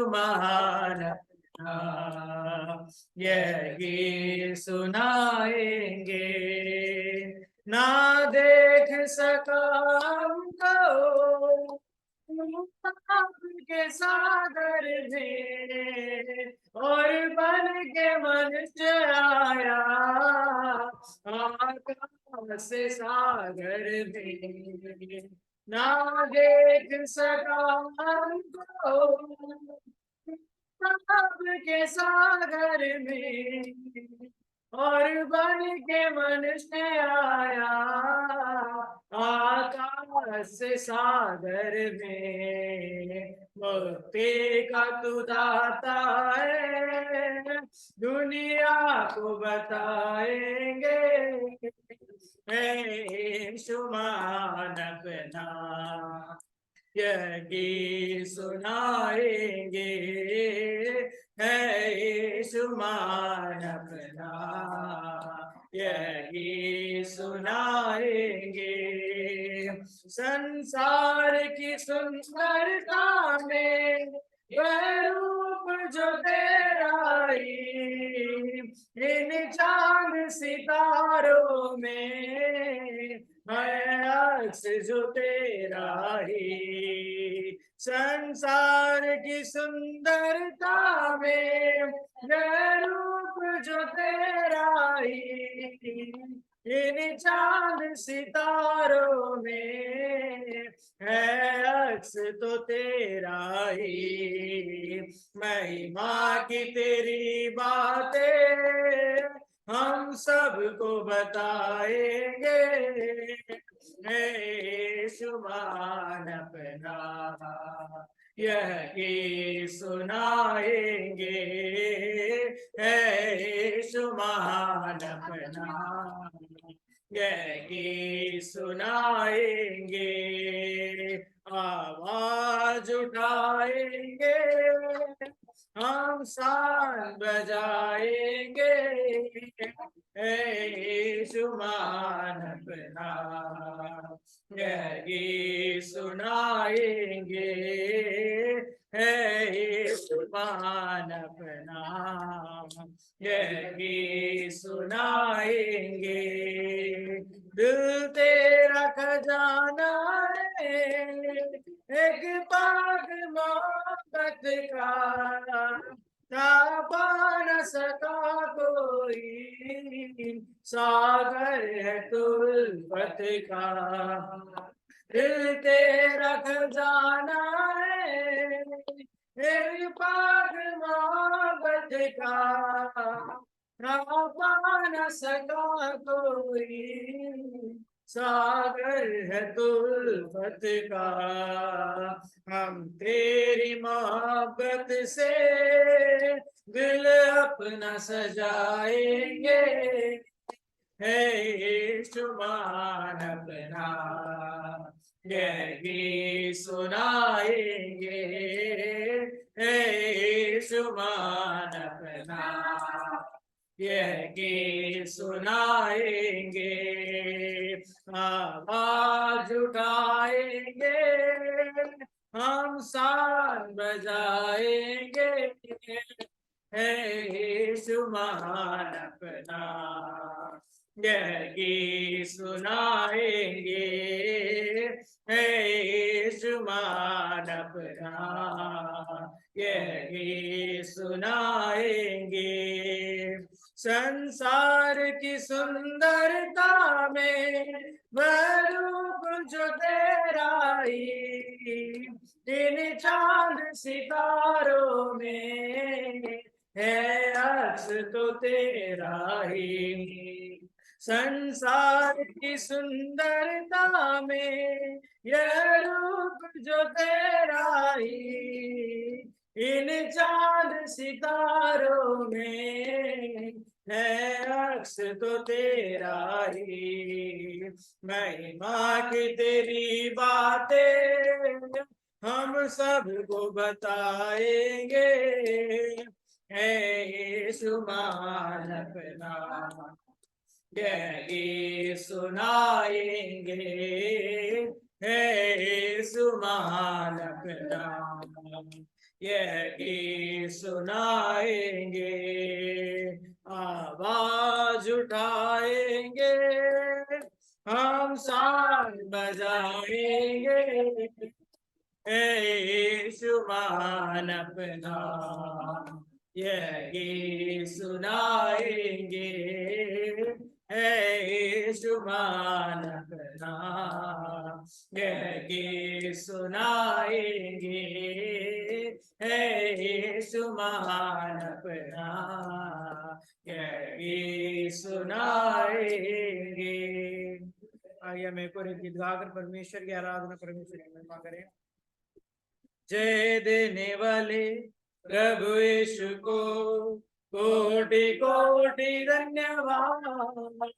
महान अपना, यही सुनाएंगे। ना देख सका हमको के सागर में, और बन के मनुष्य आया आकाश से सागर में। ना देख सका हमको के सागर में, और बन के मनुष्य आया आकाश से सागर में। मुक्ति का तू दाता है, दुनिया को बताएंगे। हे शुमान अपना, यही सुनाएंगे। है शुमान अपना, यही सुनाएंगे। संसार की सुंदरता में वह रूप जो तेरा ही, इन चांद सितारों में है अक्स जो तेरा ही। संसार की सुंदरता में वह रूप जो तेरा ही, इन चांद सितारों में है अक्स तो तेरा ही। महिमा की तेरी बातें हम सबको बताएंगे। हे शुमान अपना, यही सुनाएंगे। हे शुमान अपना, यही सुनाएंगे। आवाज उठाएंगे, हम शान बजाएंगे। हे शुमान अपना, यही सुनाएंगे। हे शुमान अपना, यही सुनाएंगे। दिल तेरा खजाना है, एक पाग मोहब्बत का, पा न सका कोई, सागर है तू उल्फत का। दिल तेरा खजाना है, एक पाग मोहब्बत का, पा न सका कोई, सागर है तू उल्फत का। हम तेरी मोहब्बत से दिल अपना सजाएंगे। है शुमान अपना, यही सुनाएंगे। है शुमान अपना, यही सुनाएंगे। आवाज उठाएंगे, हम शान बजाएंगे। है शुमान अपना, यही सुनाएंगे। है शुमान अपना, यही सुनाएंगे। संसार की सुंदरता में वह रूप जो तेरा ही, इन चांद सितारों में है अक्स तो तेरा ही। संसार की सुंदरता में यह रूप जो तेरा ही, इन चांद सितारों में है अक्स तो तेरा ही। महिमा की तेरी बातें हम सबको बताएंगे। है शुमान अपना, यही सुनाएंगे। है शुमान अपना, यह गीत सुनाएंगे, आवाज उठाएंगे, हम साथ बजाएंगे, यीशु महान अपना यह गीत सुनाएंगे, यीशु महान अपना यह गीत सुनाएंगे, यीशु महान अपना यह गीत सुनाएंगे। आइए हमें पूरे गीत गाकर परमेश्वर की आराधना, परमेश्वर की महिमा करें। जय देने वाले प्रभु यीशु को कोटि कोटि धन्यवाद,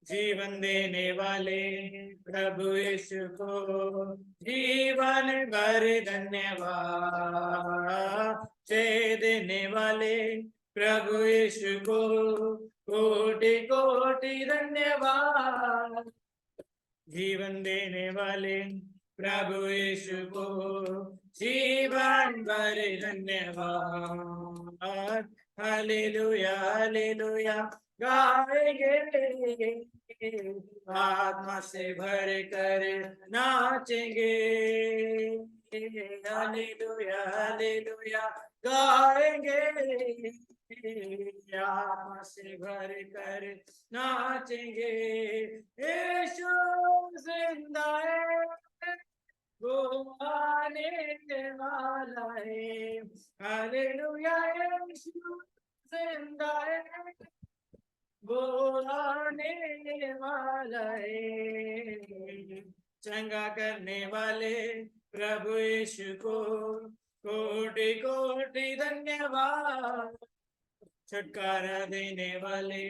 जीवन देने वाले प्रभु यीशु को जीवन भर धन्यवाद, जय देने वाले प्रभु यीशु को कोटि कोटि धन्यवाद, जीवन देने वाले प्रभु यीशु को जीवन भर धन्यवाद। हालेलुया हालेलुया गाएंगे, आत्मा से भर कर नाचेंगे, हालेलुया हालेलुया गाएंगे, आत्मा से भर कर नाचेंगे, यीशु जिंदा है, वो आने वाला है, हालेलुया यीशु जिंदा है, वो आने वाला है, चंगा करने वाले प्रभु यीशु को कोटि कोटि धन्यवाद, छुटकारा देने वाले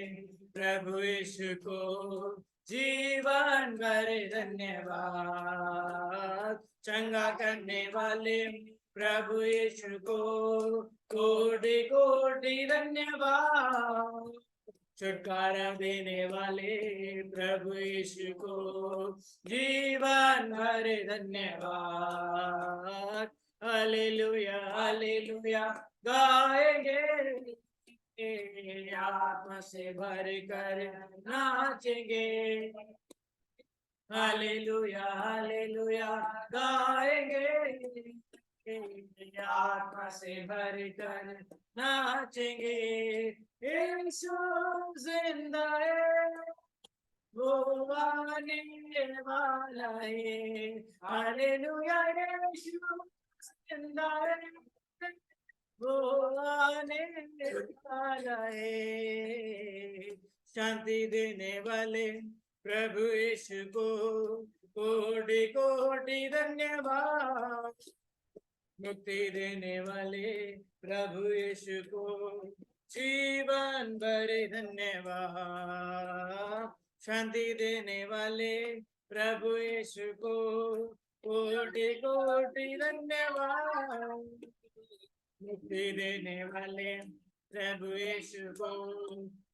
प्रभु यीशु को जीवन भर धन्यवाद, चंगा करने वाले प्रभु यीशु को कोटि कोटि धन्यवाद, छुटकारा देने वाले प्रभु यीशु को जीवन भर धन्यवाद। हालेलुया हालेलुया गाएंगे, आत्मा से भर कर नाचेंगे, हालेलुया हालेलुया गाएंगे, आत्मा से भर कर नाचेंगे, यीशु जिंदा है, वो आने वाला है, हालेलुया यीशु जिंदा है, वो आने वाला है, शांति देने वाले प्रभु यीशु को कोटि कोटि धन्यवाद, मुक्ति देने वाले प्रभु यीशु को जीवन भर धन्यवाद, शांति देने वाले प्रभु यीशु को कोटि कोटि धन्यवाद, मुक्ति देने वाले प्रभु यीशु को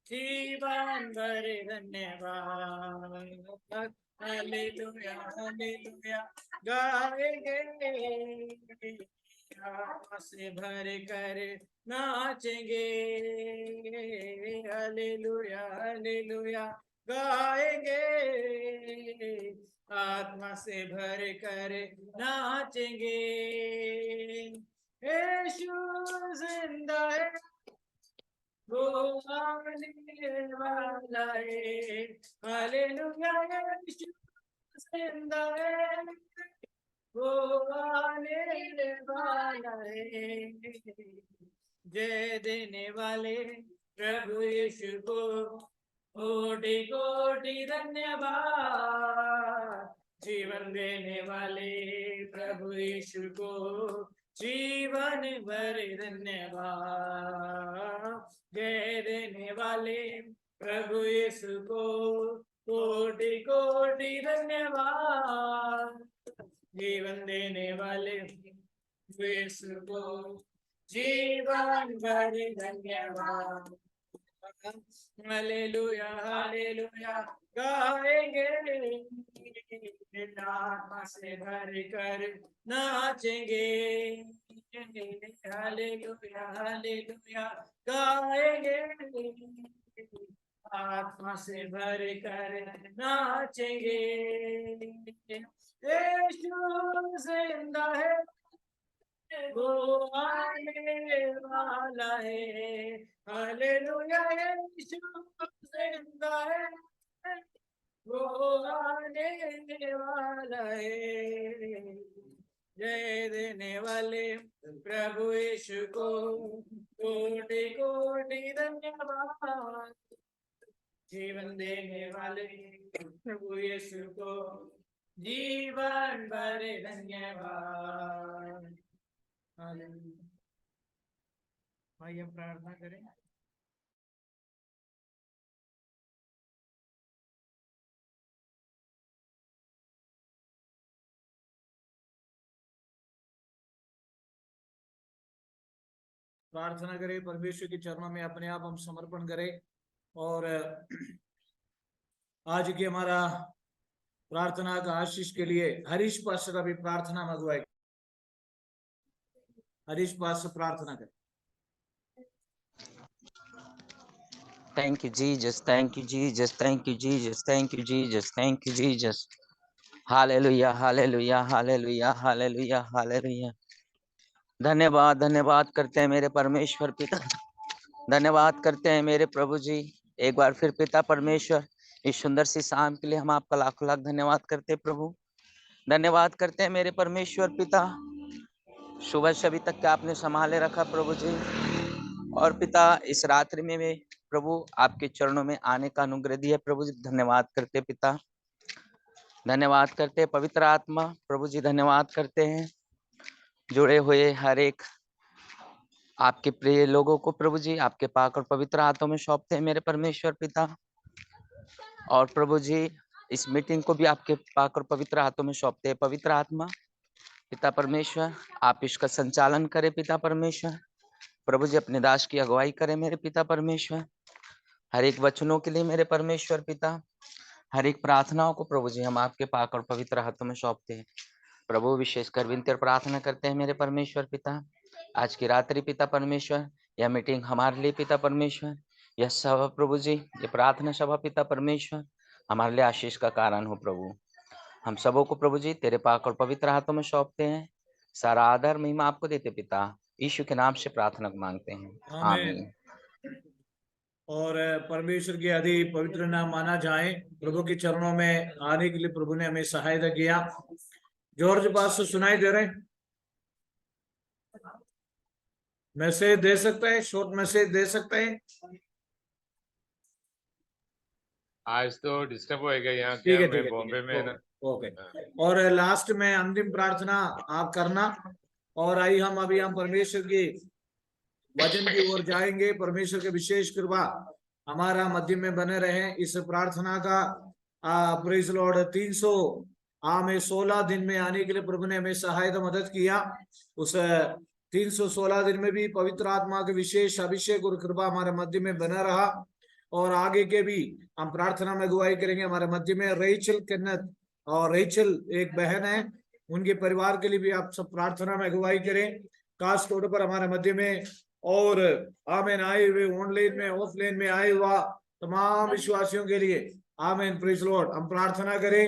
जीवन भर धन्यवाद। हालेलुया हालेलुया गाएंगे, आत्मा से भर कर नाचेंगे, हालेलुया हालेलुया गाएंगे, आत्मा से भर कर नाचेंगे, यीशु जिंदा है, वो आने वाला है, हालेलुया यीशु जिंदा है, वो आने वाला है, जय देने वाले प्रभु यीशु को कोटि कोटि धन्यवाद, जीवन देने वाले प्रभु यीशु को जीवन भर धन्यवाद, जय देने वाले प्रभु यीशु को कोटि कोटि धन्यवाद, जीवन देने वाले यीशु को जीवन भर धन्यवाद, हालेलुया हालेलुया गाएंगे, आत्मा से भर कर नाचेंगे। हालेलुया हालेलुया गाएंगे, आत्मा से भर कर नाचेंगे। यीशु जिंदा है, वो आने वाला है। हालेलुया यीशु जिंदा है, वो आने वाला है। जय देने वाले प्रभु यीशु को कोटि कोटि धन्यवाद। जीवन देने वाले प्रभु यीशु को जीवन भर धन्यवाद। आइए हम प्रार्थना करें। प्रार्थना करें, परमेश्वर के चरणों में अपने आप हम समर्पण करें। और आज की हमारा प्रार्थना का आशीष के लिए हरीश पास्टर का भी प्रार्थना मंगवाए। हरीश पास्टर प्रार्थना करें। Thank you, Jesus. Thank you, Jesus. Thank you, Jesus. Thank you, Jesus. Thank you, Jesus. Hallelujah, hallelujah, hallelujah, hallelujah, hallelujah. धन्यवाद धन्यवाद करते हैं मेरे परमेश्वर पिता, धन्यवाद करते हैं मेरे प्रभु जी। एक बार फिर पिता परमेश्वर, इस सुंदर सी शाम के लिए हम आपका लाखों लाख धन्यवाद करते हैं प्रभु। धन्यवाद करते हैं मेरे परमेश्वर पिता, सुबह से अभी तक के आपने संभाले रखा प्रभु जी। और पिता इस रात्रि में प्रभु आपके चरणों में आने का अनुग्रह दिया प्रभु जी। धन्यवाद करते पिता, धन्यवाद करते पवित्र आत्मा प्रभु जी। धन्यवाद करते हैं जुड़े हुए हर एक आपके प्रिय लोगों को प्रभु जी आपके पाक और पवित्र हाथों में सौंपते हैं मेरे परमेश्वर पिता। और प्रभु जी इस मीटिंग को भी आपके पाक और पवित्र हाथों में सौंपते हैं पवित्र आत्मा पिता परमेश्वर। आप इसका संचालन करें पिता परमेश्वर। प्रभु जी अपने दास की अगुवाई करें मेरे पिता परमेश्वर। हर एक वचनों के लिए मेरे परमेश्वर पिता, हर एक प्रार्थनाओं को प्रभु जी हम आपके पाक और पवित्र हाथों में सौंपते हैं प्रभु। विशेषकर विनती और प्रार्थना करते हैं मेरे परमेश्वर पिता, आज की रात्रि पिता परमेश्वर, यह मीटिंग हमारे लिए पिता परमेश्वर, यह सभा प्रभु जी, ये प्रार्थना सभा पिता परमेश्वर हमारे लिए आशीष का कारण हो प्रभु। हम सबों को प्रभु जी तेरे पाक और पवित्र हाथों में सौंपते हैं। सारा आदर महिमा आपको देते पिता, यीशु के नाम से प्रार्थना मांगते हैं, आमीन। और परमेश्वर के अति पवित्र नाम माना जाए। प्रभु के चरणों में आने के लिए प्रभु ने हमें सहायता किया। जॉर्ज पास सुनाई दे रहे, मैसेज दे सकता है, शॉर्ट मैसेज दे सकता है। आज तो डिस्टर्ब होएगा यहाँ, ठीक है, मैं बॉम्बे में है ना। ओके। और लास्ट में अंतिम प्रार्थना आप करना। और आई हम अभी हम परमेश्वर की वचन की ओर जाएंगे। परमेश्वर के विशेष कृपा हमारा मध्य में बने रहे। इस प्रार्थना का प्रेज लॉर्ड 316 दिन में आने के लिए प्रभु ने हमें सहायता मदद किया। उस 316 दिन में भी पवित्र आत्मा के विशेष अभिषेक और कृपा हमारे मध्य में बना रहा। और आगे के भी हम प्रार्थना में अगुवाई करेंगे। हमारे मध्य में रेचल केन्नत और रेचल एक बहन है, उनके परिवार के लिए भी आप सब प्रार्थना में अगुवाई करें। खास तौर पर हमारे मध्य में और आमीन आए हुए ऑनलाइन में ऑफलाइन में आए हुआ तमाम विश्वासियों के लिए आमीन प्रेज लॉर्ड हम प्रार्थना करें।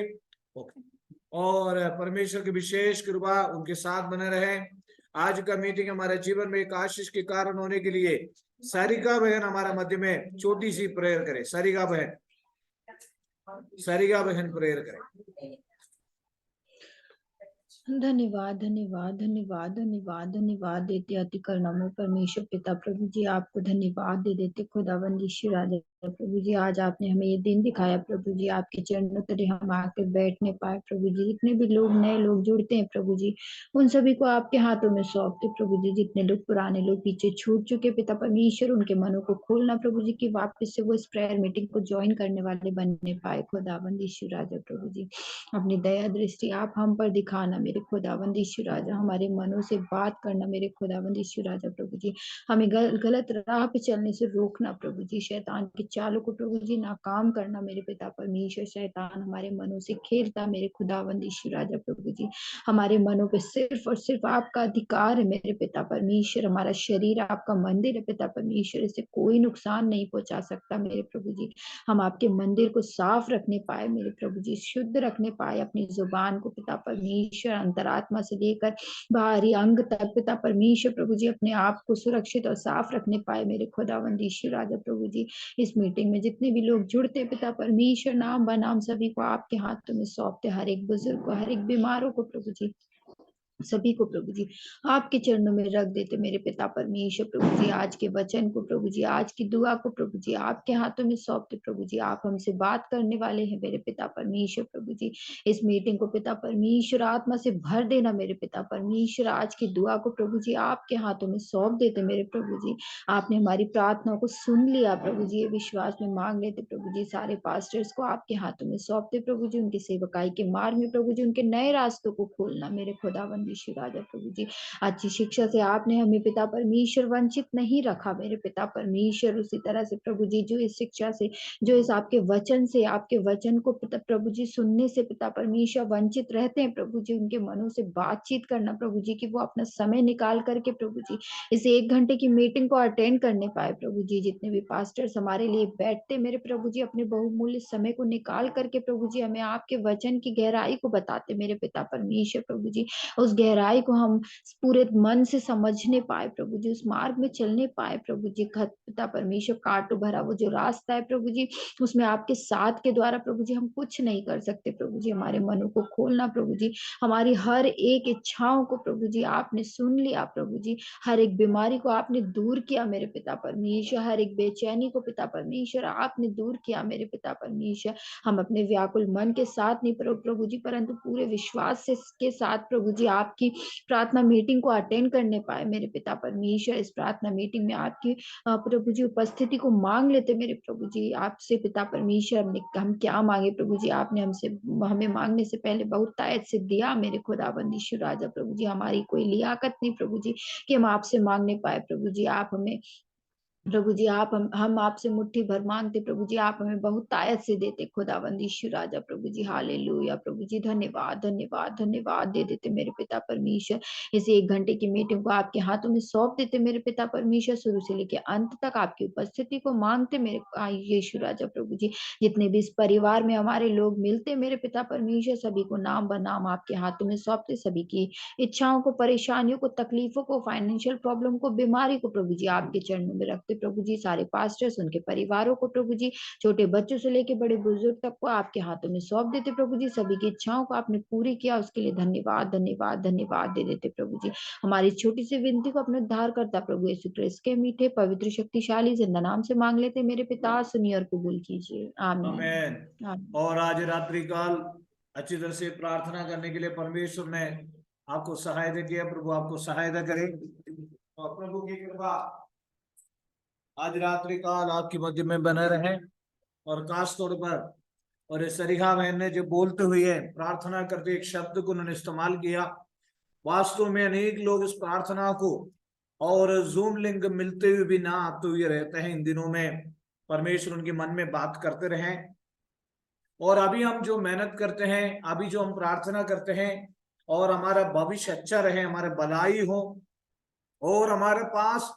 और परमेश्वर की विशेष कृपा उनके साथ बने रहे। आज का मीटिंग हमारे जीवन में एक आशीष के कारण होने के लिए सारिका बहन हमारा मध्य में छोटी सी प्रेयर करे। सारिका बहन प्रेयर करे। धन्यवाद धन्यवाद धन्यवाद धन्यवाद धन्यवाद देते अति करुणा में परमेश्वर पिता प्रभु जी, आपको धन्यवाद दे देते खुदाबंद यीशु राजा प्रभु जी आज आपने हमें ये दिन दिखाया प्रभु जी, आपके चरणों तले हम आकर बैठने पाए प्रभु जी। जितने भी लोग नए लोग जुड़ते हैं प्रभु जी, उन सभी को आपके हाथों में सौंपते प्रभु जी। जितने लोग पुराने लोग पीछे छूट चुके पिता परमेश्वर, उनके मनों को खोलना प्रभु जी, की वापस से वो इस प्रेयर मीटिंग को ज्वाइन करने वाले बनने पाए खुदावंद यीशु राजा प्रभु जी। अपनी दया दृष्टि आप हम पर दिखाना मेरे खुदावंद यीशु राजा, हमारे मनों से बात करना मेरे खुदावंद यीशु राजा प्रभु जी। हमें गलत राह पे चलने से रोकना प्रभु जी, शैतान की चालों को प्रभु जी नाकाम करना मेरे पिता परमेश्वर। शैतान हमारे मनों से खेलता मेरे खुदावंद यीशु राजा प्रभु जी। हमारे मनों पे सिर्फ और सिर्फ आपका अधिकार है मेरे पिता परमेश्वर। हमारा शरीर आपका मंदिर है पिता परमेश्वर, इसे कोई नुकसान नहीं पहुंचा सकता मेरे प्रभु जी। हम आपके मंदिर को साफ रखने पाए मेरे प्रभु जी, शुद्ध रखने पाए अपनी जुबान को पिता परमेश्वर, अंतरात्मा से लेकर बाहरी अंग तक पिता परमेश्वर प्रभु जी, अपने आप को सुरक्षित और साफ रखने पाए मेरे खुदावंद यीशु राजा प्रभु जी। इस मीटिंग में जितने भी लोग जुड़ते पिता परमेश्वर, नाम बनाम सभी को आपके हाथों में सौंपते, हर एक बुजुर्ग को, हर एक बीमारों को प्रभु जी, सभी को प्रभु जी आपके चरणों में रख देते मेरे पिता परमेश्वर प्रभु जी। आज के वचन को प्रभु जी, आज की दुआ को प्रभु जी आपके हाथों में सौंपते प्रभु जी। आप हमसे बात करने वाले हैं मेरे पिता परमेश्वर प्रभु जी। इस मीटिंग को पिता परमेश्वर आत्मा से भर देना मेरे पिता परमेश्वर। आज की दुआ को प्रभु जी आपके हाथों में सौंप देते मेरे प्रभु जी। आपने हमारी प्रार्थनाओं को सुन लिया प्रभु जी, ये विश्वास में मांग लेते प्रभु जी। सारे पास्टर्स को आपके हाथों में सौंपते प्रभु जी, उनकी सेवकाई के मार्ग में प्रभु जी, उनके नए रास्तों को खोलना मेरे खुदावंद यीशु राजा प्रभु जी। अच्छी शिक्षा से आपने हमें पिता परमेश्वर वंचित नहीं रखा मेरे पिता परमेश्वर। उसी तरह से प्रभु जी, जो इस शिक्षा से, जो इस आपके वचन से, आपके वचन को पिता प्रभु जी सुनने से पिता परमेश्वर वंचित रहते हैं प्रभु जी, उनके मनों से बातचीत करना प्रभु जी, कि वो अपना समय निकाल करके प्रभु जी इस 1 घंटे की मीटिंग को अटेंड करने पाए प्रभु जी। जितने भी पास्टर्स हमारे लिए बैठते मेरे प्रभु जी, अपने बहुमूल्य समय को निकाल करके प्रभु जी हमें आपके वचन की गहराई को बताते मेरे पिता परमेश्वर प्रभु जी। उस गहराई को हम पूरे मन से समझने पाए प्रभु जी, उस मार्ग में चलने पाए प्रभु जी। पिता परमेश्वर कांटो भरा वो जो रास्ता है प्रभु जी, उसमें आपके साथ के द्वारा प्रभु जी हम कुछ नहीं कर सकते प्रभु जी। हमारे मनों को खोलना प्रभु जी, हमारी हर एक इच्छाओं को प्रभु जी आपने सुन लिया प्रभु जी। हर एक बीमारी को आपने दूर किया मेरे पिता परमेश्वर, हर एक बेचैनी को पिता परमेश्वर आपने दूर किया मेरे पिता परमेश्वर। हम अपने व्याकुल मन के साथ नहीं प्रभु जी, परंतु पूरे विश्वास से के साथ प्रभु जी आपकी प्रार्थना मीटिंग को अटेंड करने पाए मेरे पिता परमेश्वर। इस प्रार्थना मीटिंग में आपकी प्रभु जी उपस्थिति को मांग लेते मेरे प्रभु जी आपसे पिता परमेश्वर। हम क्या मांगे प्रभु जी, आपने हमसे, हमें मांगने से पहले बहुत तायत से दिया मेरे खुदाबंद यीशु राजा प्रभु जी। हमारी कोई लियाकत नहीं प्रभु जी कि हम आपसे मांगने पाए प्रभु जी। आप हमें प्रभु जी, आप हम आपसे मुट्ठी भर मांगते प्रभु जी, आप हमें बहुत तायत से देते खुदावंद यीशु राजा प्रभु जी। हालेलुया प्रभु जी, धन्यवाद धन्यवाद धन्यवाद दे देते मेरे पिता परमेश्वर। इस 1 घंटे की मीटिंग को आपके हाथों में सौंप देते मेरे पिता परमेश्वर। शुरू से लेकर अंत तक आपकी उपस्थिति को मांगते मेरे यीशु राजा प्रभु जी। जितने भी इस परिवार में हमारे लोग मिलते मेरे पिता परमेश्वर, सभी को नाम ब नाम आपके हाथों में सौंपते। सभी की इच्छाओं को, परेशानियों को, तकलीफों को, फाइनेंशियल प्रॉब्लम को, बीमारी को प्रभु जी आपके चरणों में रखते प्रभु जी। सारे पास्टर्स, उनके परिवारों को प्रभु जी, छोटे बच्चों से लेके बड़े बुजुर्ग तक को आपके हाथों में सौंप देते प्रभु जी। सभी की इच्छाओं को आपने पूरी किया, उसके लिए धन्यवाद धन्यवाद धन्यवाद दे देते प्रभु जी। हमारी छोटी सी विनती को अपने उद्धार करता प्रभु यीशु क्रिस्त के मीठे पवित्र शक्तिशाली जिंदा नाम से मांग लेते मेरे पिता, सुनिए और कबूल कीजिए, आमीन आमीन। आमीन। और आज रात्रि काल अच्छी तरह से प्रार्थना करने के लिए परमेश्वर ने आपको सहायता किया। प्रभु आपको सहायता करे और प्रभु की कृपा आज रात्रि काल आपकी मध्य में बने रहे। और खास तौर पर और इस सरीहा बहन ने जो बोलते हुए प्रार्थना करते एक शब्द को उन्होंने इस्तेमाल किया, वास्तव में अनेक लोग इस प्रार्थना को और जूम लिंक मिलते हुए भी ना आते हुए रहते हैं। इन दिनों में परमेश्वर उनके मन में बात करते रहे। और अभी हम जो मेहनत करते हैं, अभी जो हम प्रार्थना करते हैं, और हमारा भविष्य अच्छा रहे, हमारे भलाई हो, और हमारे पास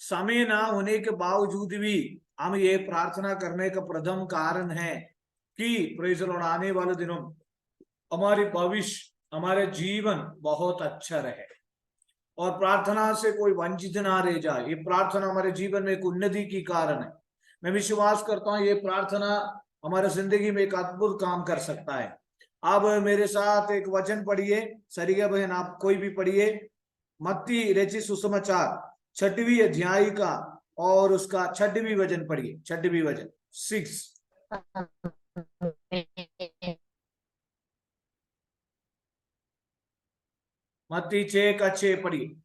समय ना होने के बावजूद भी हम ये प्रार्थना करने का प्रथम कारण है कि प्रेज़ द लॉर्ड आने वाले दिनों हमारे भविष्य, हमारे जीवन बहुत अच्छा रहे और प्रार्थना से कोई वंचित ना रह जाए। ये प्रार्थना हमारे जीवन में एक उन्नति की कारण है। मैं विश्वास करता हूँ ये प्रार्थना हमारे जिंदगी में एक अद्भुत काम कर सकता है। अब मेरे साथ एक वचन पढ़िए, सरिया बहन आप कोई भी पढ़िए, मत्ती रचित सुसमाचार 6वीं अध्याय का और उसका छठवीं वचन पढ़िए, छठवीं वचन 6। मत्ती 6:6 पढ़िए।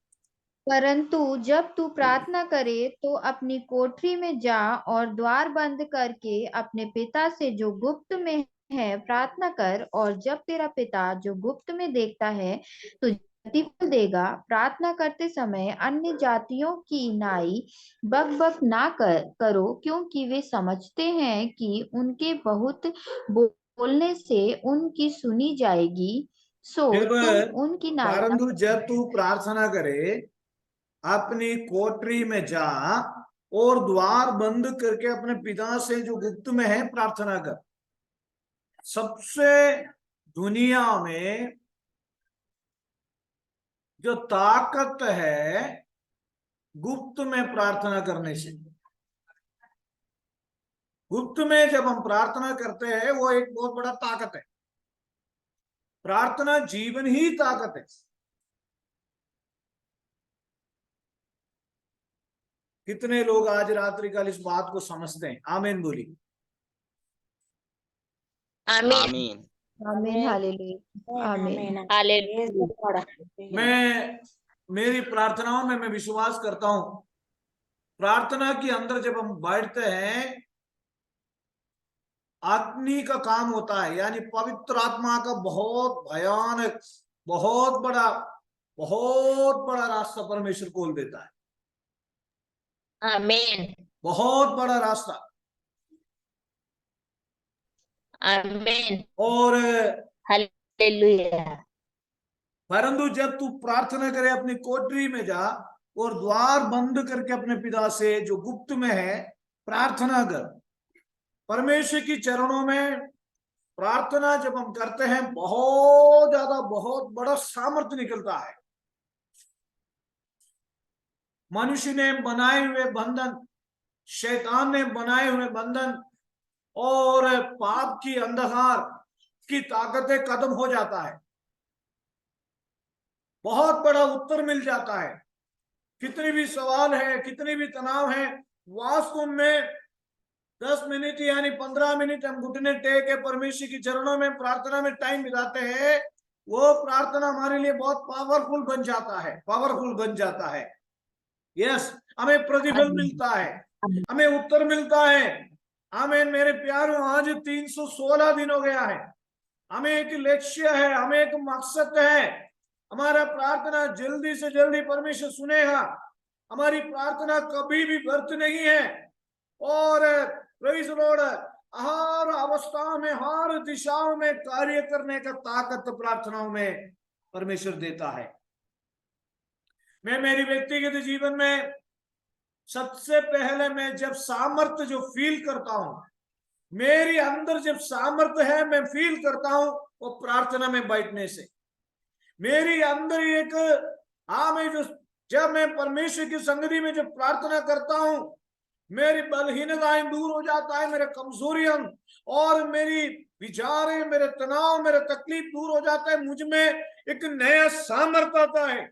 परंतु जब तू प्रार्थना करे तो अपनी कोठरी में जा और द्वार बंद करके अपने पिता से जो गुप्त में है प्रार्थना कर, और जब तेरा पिता जो गुप्त में देखता है तुझे प्रतिफल देगा। प्रार्थना करते समय अन्य जातियों की नाई बक ना करो, क्योंकि वे समझते हैं कि उनके बहुत बोलने से उनकी सुनी जाएगी, सो फिर तुम उनकी नाई न परंतु जब तू प्रार्थना करे अपनी कोठरी में जा और द्वार बंद करके अपने पिता से जो गुप्त में है प्रार्थना कर। सबसे दुनिया में जो ताकत है गुप्त में प्रार्थना करने से। गुप्त में जब हम प्रार्थना करते हैं वो एक बहुत बड़ा ताकत है। प्रार्थना जीवन ही ताकत है। कितने लोग आज रात्रि काल इस बात को समझते हैं? आमीन बोली। आमीन। आमीन, हालेलुया, आमीन, हालेलुया। मैं मेरी प्रार्थनाओं में मैं विश्वास करता हूं, प्रार्थना के अंदर जब हम बैठते हैं अग्नि का काम होता है, यानी पवित्र आत्मा का बहुत भयानक बहुत बड़ा रास्ता परमेश्वर खोल देता है। आमीन, बहुत बड़ा रास्ता। आमीन, और हालेलुया। परंतु जब तू प्रार्थना करे अपनी कोठरी में जा और द्वार बंद करके अपने पिता से जो गुप्त में है प्रार्थना कर। परमेश्वर की चरणों में प्रार्थना जब हम करते हैं बहुत ज्यादा बहुत बड़ा सामर्थ्य निकलता है। मनुष्य ने बनाए हुए बंधन, शैतान ने बनाए हुए बंधन और पाप की अंधकार की ताकतें खत्म हो जाता है। बहुत बड़ा उत्तर मिल जाता है। कितने भी सवाल है, कितने भी तनाव है, वास्तव में 10 मिनट यानी 15 मिनट हम घुटने टेक के परमेश्वर की चरणों में प्रार्थना में टाइम बिताते हैं, वो प्रार्थना हमारे लिए बहुत पावरफुल बन जाता है। यस, हमें प्रतिफल मिलता है, हमें उत्तर मिलता है। आमीन मेरे प्यारों, आज 316 दिन हो गया है। हमें एक लक्ष्य है, हमें एक मकसद है। हमारा प्रार्थना जल्दी से जल्दी परमेश्वर सुनेगा। हमारी प्रार्थना कभी भी व्यर्थ नहीं है। और प्रेज़ द लॉर्ड, हर अवस्था में हर दिशाओं में कार्य करने का ताकत प्रार्थनाओं में परमेश्वर देता है। मैं मेरी व्यक्तिगत जीवन में सबसे पहले मैं जब सामर्थ्य जो फील करता हूं, मेरी अंदर जब सामर्थ्य है मैं फील करता हूं वो प्रार्थना में बैठने से। मेरी अंदर एक मैं जो जब मैं परमेश्वर की संगति में जब प्रार्थना करता हूं मेरी बलहीनताएं दूर हो जाता है, मेरे कमजोरियां और मेरी विचारें, मेरे तनाव, मेरे तकलीफ दूर हो जाता है। मुझ में एक नया सामर्थ्य आता है,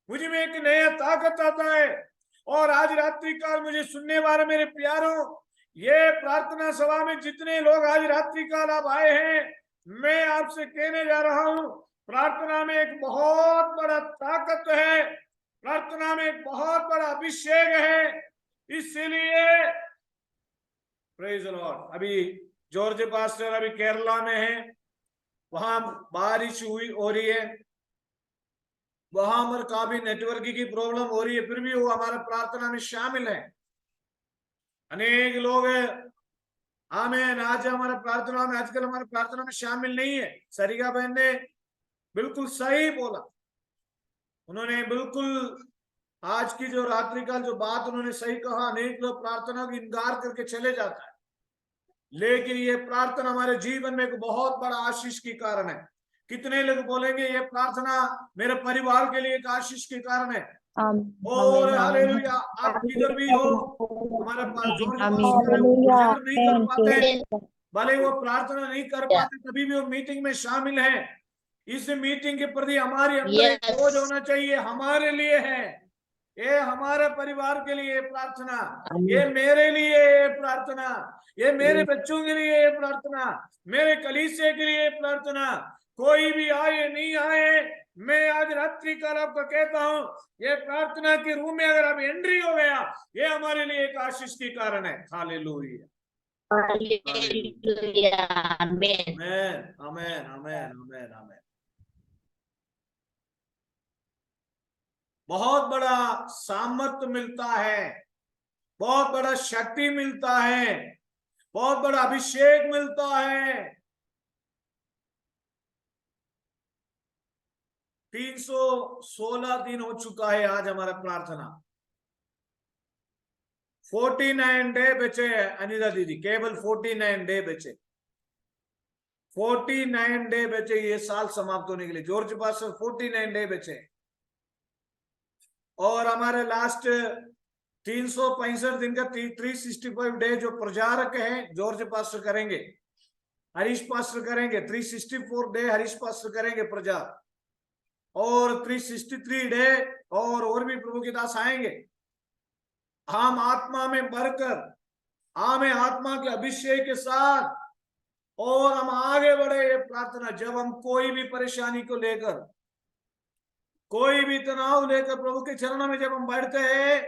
मुझ में एक नया ताकत आता है। और आज रात्रि काल मुझे सुनने वाले मेरे प्यारों, ये प्रार्थना सभा में जितने लोग आज रात्रि काल आप आए हैं, मैं आपसे कहने जा रहा हूं प्रार्थना में एक बहुत बड़ा ताकत है, प्रार्थना में एक बहुत बड़ा अभिषेक है। इसलिए प्रेज़ द लॉर्ड। अभी जॉर्ज पास्टर अभी केरला में है, वहां बारिश हो रही है, वहां पर काफी नेटवर्क की प्रॉब्लम हो रही है, फिर भी वो हमारा प्रार्थना में शामिल है। अनेक लोग आमीन आज हमारे प्रार्थना में आजकल हमारे प्रार्थना में शामिल नहीं है। सरिका बहन ने बिल्कुल सही बोला। उन्होंने बिल्कुल आज की जो रात्रि काल जो बात उन्होंने सही कहा। अनेक लोग प्रार्थना को इनकार करके चले जाता है, लेकिन ये प्रार्थना हमारे जीवन में एक बहुत बड़ा आशीष की कारण है। कितने लोग बोलेंगे ये प्रार्थना मेरे परिवार के लिए एक आशीष के कारण है। और हालेलुया, आप किधर भी हो, हमारे पास जॉर्ज पास्टर नहीं कर पाते, भले वो प्रार्थना नहीं कर पाते, तभी भी वो मीटिंग में शामिल है। इस मीटिंग के प्रति हमारे अंदर एक बोझ होना चाहिए, हमारे लिए है। ये हमारे परिवार के लिए प्रार्थना, ये मेरे लिए ये प्रार्थना, ये मेरे बच्चों के लिए ये प्रार्थना, मेरे कलीसिया के लिए प्रार्थना। कोई भी आए नहीं आए, मैं आज रात्रि काल आपको कहता हूं, ये प्रार्थना के रूम में अगर आप एंट्री हो गया, ये हमारे लिए एक आशीष की कारण है। हालेलुया, हालेलुया, आमीन। आमेन, आमेन, आमेन, आमेन, आमेन। बहुत बड़ा सामर्थ्य मिलता है, बहुत बड़ा शक्ति मिलता है, बहुत बड़ा अभिषेक मिलता है। 316 दिन हो चुका है आज हमारा प्रार्थना। 49 डे बचे हैं अनिता दीदी, केवल 49 डे बचे, 49 डे बचे ये साल समाप्त होने के लिए। जॉर्ज पास 49 डे बचे और हमारे लास्ट 365 दिन का 365 डे जो प्रचारक है जॉर्ज पास्टर करेंगे, हरीश पास्टर करेंगे। 364 डे हरीश पास्टर करेंगे प्रचार, और 363 डे और भी प्रभु के दास आएंगे। हम आत्मा में भरकर, हमें आत्मा के अभिषेक के साथ, और हम आगे बढ़े ये प्रार्थना। जब हम कोई भी परेशानी को लेकर, कोई भी तनाव लेकर प्रभु के चरणों में जब हम बैठते हैं,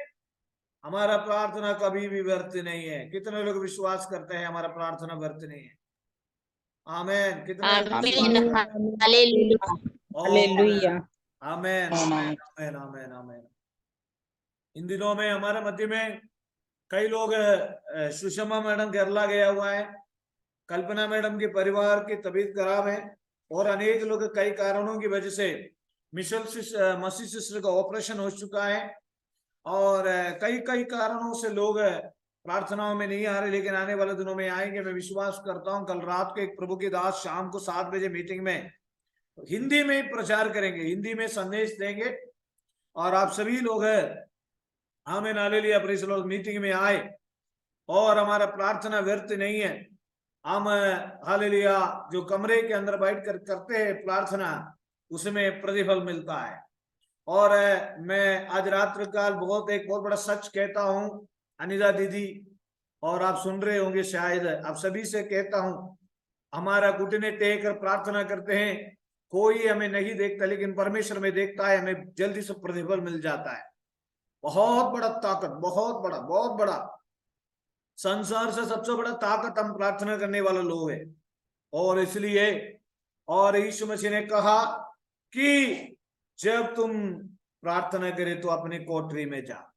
हमारा प्रार्थना कभी भी व्यर्थ नहीं है। कितने लोग विश्वास करते हैं हमारा प्रार्थना व्यर्थ नहीं है? आमेन। कितने लोग आमीन, विश्वास करते हैं? हालेलुया। हालेलुया। आमेन, आमेन, आमेन, आमेन, आमेन। इन दिनों में हमारे मध्य में कई लोग, सुषमा मैडम केरला गया हुआ है, कल्पना मैडम के परिवार की तबीयत खराब है, और अनेक लोग कई कारणों की वजह से मसीह सिस्टर का ऑपरेशन हो चुका है, और कई कई कारणों से लोग प्रार्थनाओं में नहीं आ रहे, लेकिन आने वाले दिनों में आएंगे। मैं विश्वास करता हूं कल रात को एक प्रभु के दास शाम को 7 बजे मीटिंग में हिंदी में प्रचार करेंगे, हिंदी में संदेश देंगे, और आप सभी लोग आमीन, hallelujah, praise the Lord, meeting में आए। और हमारा प्रार्थना व्यर्थ नहीं है। हम हालेलुया जो कमरे के अंदर बैठ कर करते हैं प्रार्थना, उसमें प्रतिफल मिलता है। और मैं आज रात्रि काल एक बहुत बड़ा सच कहता हूं अनिता दीदी, और आप सुन रहे होंगे शायद, आप सभी से कहता हूं, हमारा घुटने टेक कर प्रार्थना करते हैं, कोई हमें नहीं देखता, लेकिन परमेश्वर में देखता है, हमें जल्दी से प्रतिफल मिल जाता है। बहुत बड़ा ताकत, बहुत बड़ा संसार से सबसे बड़ा ताकत हम प्रार्थना करने वाले लोग हैं। और इसलिए, और यीशु मसीह ने कहा कि जब तुम प्रार्थना करे तो अपनी कोठरी में जा।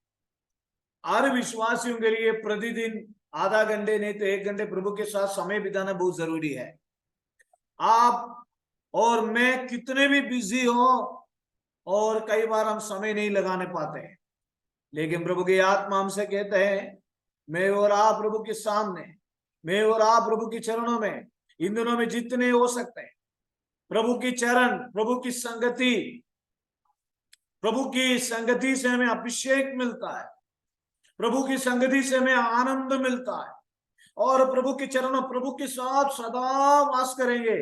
हर विश्वासियों के लिए प्रतिदिन आधा घंटे नहीं तो 1 घंटे प्रभु के साथ समय बिताना बहुत जरूरी है। आप और मैं कितने भी बिजी हो, और कई बार हम समय नहीं लगाने पाते हैं, लेकिन प्रभु की आत्मा हमसे कहते हैं, मैं और आप प्रभु के सामने, मैं और आप प्रभु के चरणों में इन दिनों में जितने हो सकते हैं, प्रभु की चरण, प्रभु की संगति से हमें अभिषेक मिलता है, प्रभु की संगति से हमें आनंद मिलता है, और प्रभु के चरणों, प्रभु के साथ सदा वास करेंगे,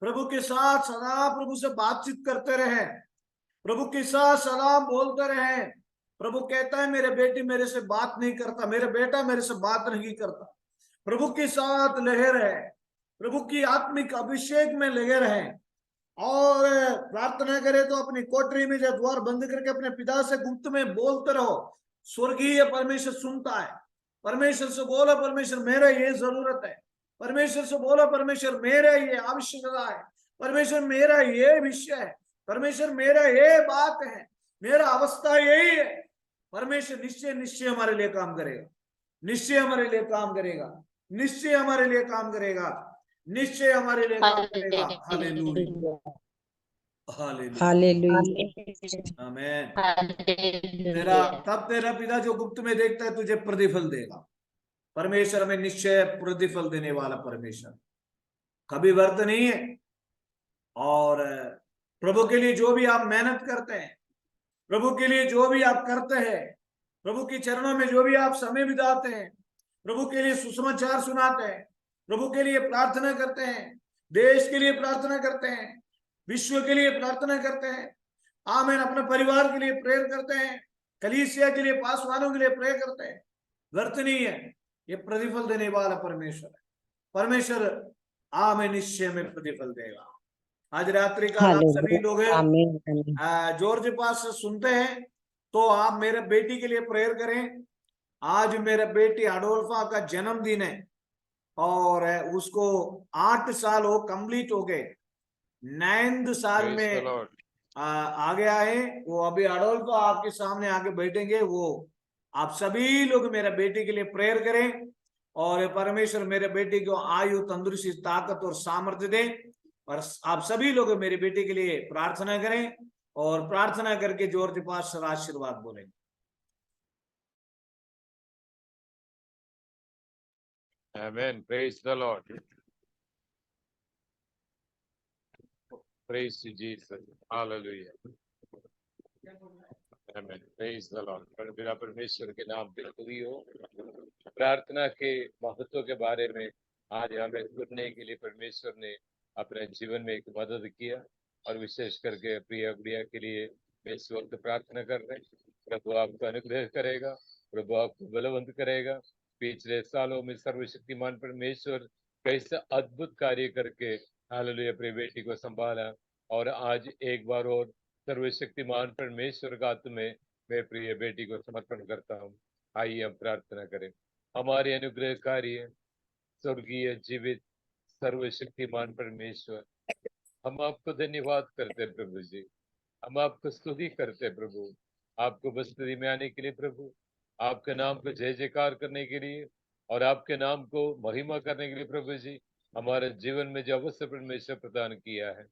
प्रभु के साथ सदा प्रभु से बातचीत करते रहे, प्रभु के साथ सदा बोलते रहे। प्रभु कहता है, मेरे बेटी मेरे से बात नहीं करता, मेरे बेटा मेरे से बात नहीं करता। प्रभु के साथ लगे रहे, प्रभु की आत्मिक अभिषेक में लगे रहे, और प्रार्थना करे तो अपनी कोठरी में जब द्वार बंद करके अपने पिता से गुप्त में बोलते रहो। स्वर्गीय परमेश्वर सुनता है। परमेश्वर से बोलो, परमेश्वर मेरा ये जरूरत है। परमेश्वर से बोलो, परमेश्वर मेरा ये आवश्यकता है। परमेश्वर मेरा ये विषय है। परमेश्वर मेरा ये बात है, मेरा अवस्था यही है। परमेश्वर निश्चय हमारे लिए काम करेगा, निश्चय हमारे लिए काम करेगा, निश्चय हमारे लिए काम करेगा, निश्चय हमारे लिए काम करेगा। Hallelujah, hallelujah, hallelujah. आमीन। हालेलुया। तब तेरा पिता जो गुप्त में देखता है तुझे प्रतिफल देगा। परमेश्वर हमें निश्चय प्रतिफल देने वाला परमेश्वर, कभी व्यर्थ नहीं है। और प्रभु के लिए जो भी आप मेहनत करते हैं, प्रभु के लिए जो भी आप करते हैं, प्रभु के चरणों में जो भी आप समय बिताते हैं, प्रभु के लिए सुसमाचार सुनाते हैं, प्रभु के लिए प्रार्थना करते हैं, देश के लिए प्रार्थना करते हैं, विश्व के लिए प्रार्थना करते हैं, आमीन, अपने परिवार के लिए प्रेयर करते हैं, कलीसिया के लिए, पासवानों के लिए प्रे करते हैं, व्यर्थ नहीं है। ये प्रतिफल देने वाला परमेश्वर है। परमेश्वर हमें निश्चय में प्रतिफल देगा। आज रात्रि का आप सभी लोग आमीन आमीन जॉर्ज पास सुनते हैं तो आप मेरे बेटी के लिए प्रेयर करें। आज मेरे बेटी अडोल्फा का जन्मदिन है और उसको 8 साल हो कंप्लीट हो गए, 9th साल Praise the में Lord. आ गया है। वो अभी अडोल्फा आपके सामने आके बैठेंगे। वो आप सभी लोग मेरे बेटी के लिए प्रेयर करें और परमेश्वर मेरे बेटी को आयु, तंदुरुस्ती, ताकत और सामर्थ्य दे। और आप सभी लोग मेरी बेटी के लिए प्रार्थना करें और प्रार्थना करके जॉर्ज पास्टर आशीर्वाद बोलें। Amen. Praise the Lord. Praise to Jesus. Hallelujah. Amen. Praise the Lord. मेरा परमेश्वर के नाम पे स्तुति हो। प्रार्थना के महत्व के बारे में आज हमें सुनने के लिए परमेश्वर ने अपने जीवन में एक मदद किया और विशेष करके प्रिय गुड़िया के लिए मैं इस वक्त प्रार्थना कर रहे हैं। प्रभु आपको अनुग्रह करेगा, प्रभु आपको बलवंत करेगा। पिछले सालों में सर्वशक्तिमान परमेश्वर कैसे अद्भुत कार्य करके हालेलुया प्रिय बेटी को संभाला और आज एक बार और सर्वशक्तिमान परमेश्वर का हाथ में मैं प्रिय बेटी को समर्पण करता हूँ। आइए हम प्रार्थना करें। हमारे अनुग्रह कार्य स्वर्गीय जीवित सर्वशक्तिमान परमेश्वर, हम आपको धन्यवाद करते हैं प्रभु जी, हम आपको स्तुति करते हैं प्रभु, आपको बस्तरी में आने के लिए प्रभु, आपके नाम को जय जयकार करने के लिए और आपके नाम को महिमा करने के लिए प्रभु जी, हमारे जीवन में जो अवसर परमेश्वर प्रदान किया है।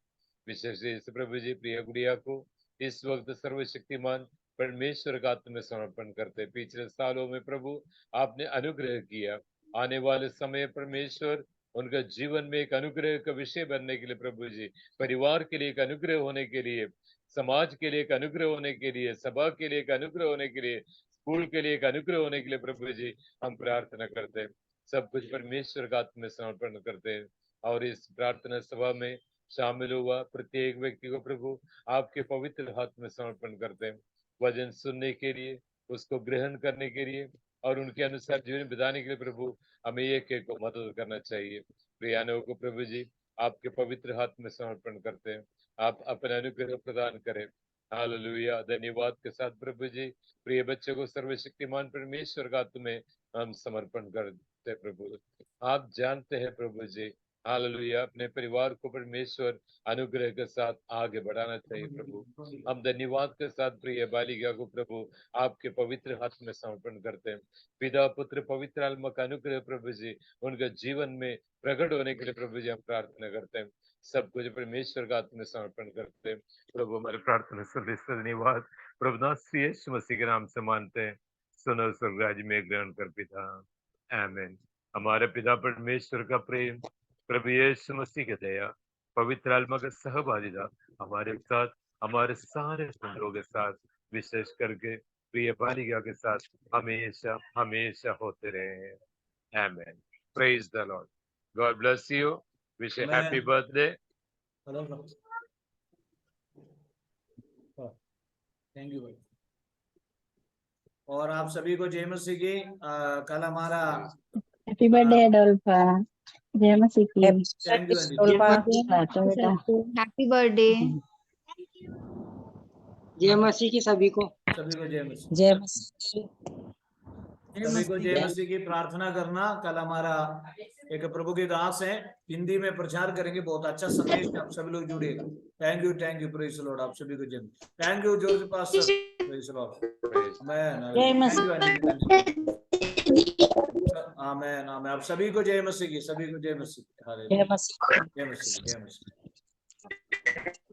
विशेष से प्रभु जी प्रिय गुड़िया को इस वक्त सर्वशक्तिमान परमेश्वर का हाथ में समर्पण करते। पिछले सालों में प्रभु आपने अनुग्रह किया, आने वाले समय परमेश्वर उनका जीवन में एक अनुग्रह का विषय बनने के लिए प्रभु जी, परिवार के लिए एक अनुग्रह होने के लिए, समाज के लिए एक अनुग्रह होने के लिए, सभा के लिए एक अनुग्रह होने के लिए, स्कूल के लिए एक अनुग्रह होने के लिए प्रभु जी हम प्रार्थना करते हैं। सब कुछ परमेश्वर का हाथ में समर्पण करते हैं और इस प्रार्थना सभा में शामिल हुआ प्रत्येक व्यक्ति को प्रभु आपके पवित्र हाथ में समर्पण करते हैं। वचन सुनने के लिए, उसको ग्रहण करने के लिए और उनके अनुसार जीवन बिताने के लिए प्रभु हमें एक एक को मदद करना चाहिए। प्रियानों को प्रभु जी आपके पवित्र हाथ में समर्पण करते हैं, आप अपने अनुग्रह प्रदान करें। हालेलुया। धन्यवाद के साथ प्रभु जी प्रिय बच्चे को सर्वशक्तिमान परमेश्वर का हाथ में हम समर्पण करते प्रभु। आप जानते हैं प्रभु जी हालेलुया अपने परिवार को परमेश्वर अनुग्रह के साथ आगे बढ़ाना चाहिए प्रभु। हम धन्यवाद के साथ प्रिय बालिका को प्रभु आपके पवित्र हाथ में समर्पण करते हैं। पिता पुत्र पवित्र आत्मा का अनुग्रह प्रभु जी उनके जीवन में प्रकट होने के लिए प्रभु जी हम प्रार्थना करते हैं। सब कुछ परमेश्वर का हाथ में समर्पण करते हैं प्रभु। हमारे प्रार्थना सुन धन्यवाद प्रभु दास श्री यीशु मसीह के नाम से मानते हैं। सुनो स्वर्गराज में ग्रहण कर पिता। आमीन। हमारे पिता परमेश्वर का प्रेम, प्रभु यीशु मसीह की दया, पवित्र आत्मा का सहभागिता हमारे साथ, हमारे सारे लोगों के साथ, विशेष करके प्रिय बालिका के साथ हमेशा हमेशा होते रहे। आमीन। Praise the Lord. God bless you. Wish you happy birthday. Thank you भाई। और आप सभी को जय मसीह की। कल हमारा हैप्पी बर्थडे अडोल्फा। जय मसीह की। थैंक यू बेटा हैप्पी बर्थडे। जय मसीह की सभी को। सभी को जय मसीह। जय मसीह। सभी को जय मसीह की प्रार्थना करना। कल हमारा एक प्रभु के दास है, हिंदी में प्रचार करेंगे, बहुत अच्छा संदेश है, आप सभी लोग जुड़िएगा। Thank you praise the lord. आप सभी को जय। Thank you George pastor. Praise the lord. Amen amen amen. आप सभी को जय मसीह की, सभी को जय मसीह। जय मसीह। जय मसीह।